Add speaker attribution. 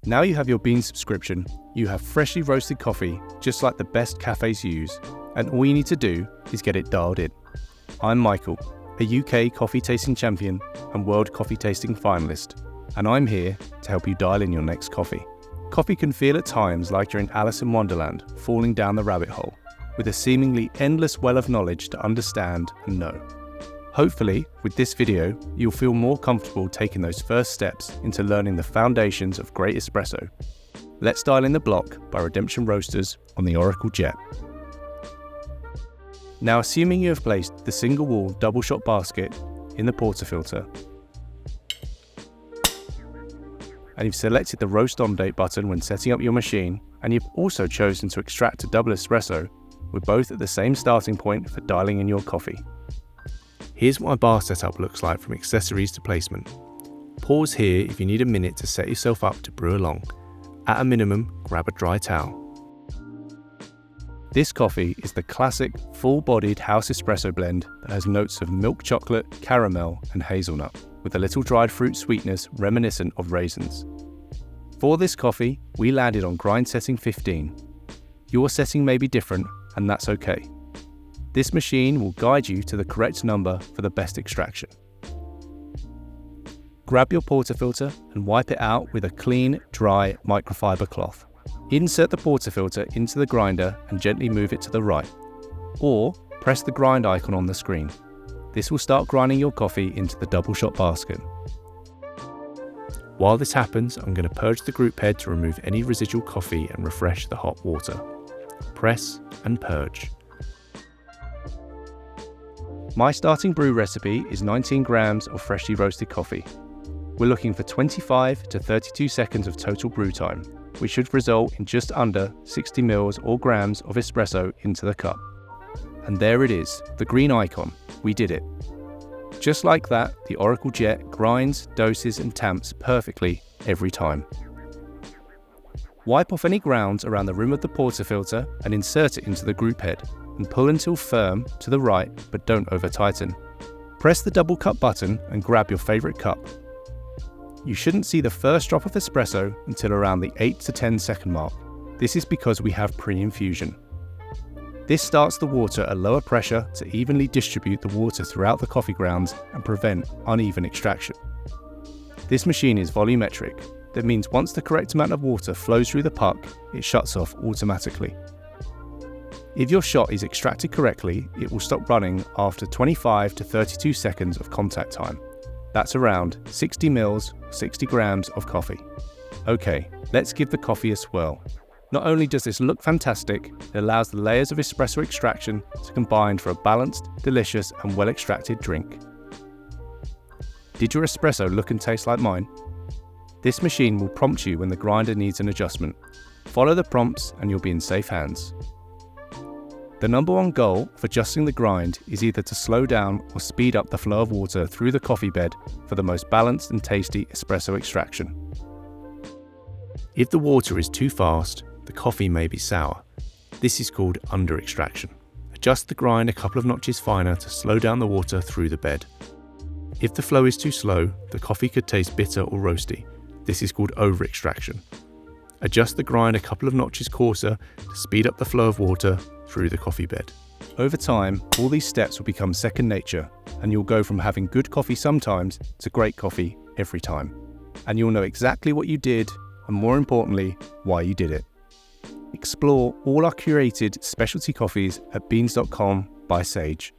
Speaker 1: Now you have your Beanz subscription, you have freshly roasted coffee just like the best cafes use, and all you need to do is get it dialed in. I'm Michael, a UK coffee tasting champion and world coffee tasting finalist, and I'm here to help you dial in your next coffee. Coffee can feel at times like you're in Alice in Wonderland, falling down the rabbit hole, with a seemingly endless well of knowledge to understand and know. Hopefully, with this video, you'll feel more comfortable taking those first steps into learning the foundations of great espresso. Let's dial in the block by Redemption Roasters on the Oracle Jet. Now, assuming you have placed the single wall double shot basket in the portafilter, and you've selected the roast on date button when setting up your machine, and you've also chosen to extract a double espresso, we're both at the same starting point for dialing in your coffee. Here's what my bar setup looks like from accessories to placement. Pause here if you need a minute to set yourself up to brew along. At a minimum, grab a dry towel. This coffee is the classic full-bodied house espresso blend that has notes of milk chocolate, caramel and hazelnut, with a little dried fruit sweetness reminiscent of raisins. For this coffee, we landed on grind setting 15. Your setting may be different, and that's okay. This machine will guide you to the correct number for the best extraction. Grab your portafilter and wipe it out with a clean, dry microfiber cloth. Insert the portafilter into the grinder and gently move it to the right, or press the grind icon on the screen. This will start grinding your coffee into the double shot basket. While this happens, I'm going to purge the group head to remove any residual coffee and refresh the hot water. Press and purge. My starting brew recipe is 19 grams of freshly roasted coffee. We're looking for 25 to 32 seconds of total brew time, which should result in just under 60 mils or grams of espresso into the cup. And there it is, the green icon. We did it. Just like that, the Oracle Jet grinds, doses and tamps perfectly every time. Wipe off any grounds around the rim of the portafilter and insert it into the group head, and pull until firm to the right, but don't over tighten. Press the double cup button and grab your favourite cup. You shouldn't see the first drop of espresso until around the 8 to 10 second mark. This is because we have pre-infusion. This starts the water at lower pressure to evenly distribute the water throughout the coffee grounds and prevent uneven extraction. This machine is volumetric. That means once the correct amount of water flows through the puck, it shuts off automatically. If your shot is extracted correctly, it will stop running after 25 to 32 seconds of contact time. That's around 60 mils, 60 grams of coffee. Okay, let's give the coffee a swirl. Not only does this look fantastic, it allows the layers of espresso extraction to combine for a balanced, delicious and well-extracted drink. Did your espresso look and taste like mine? This machine will prompt you when the grinder needs an adjustment. Follow the prompts and you'll be in safe hands. The number one goal of adjusting the grind is either to slow down or speed up the flow of water through the coffee bed for the most balanced and tasty espresso extraction. If the water is too fast, the coffee may be sour. This is called under extraction. Adjust the grind a couple of notches finer to slow down the water through the bed. If the flow is too slow, the coffee could taste bitter or roasty. This is called over extraction. Adjust the grind a couple of notches coarser to speed up the flow of water through the coffee bed. Over time, all these steps will become second nature, and you'll go from having good coffee sometimes to great coffee every time. And you'll know exactly what you did, and more importantly, why you did it. Explore all our curated specialty coffees at beanz.com by Sage.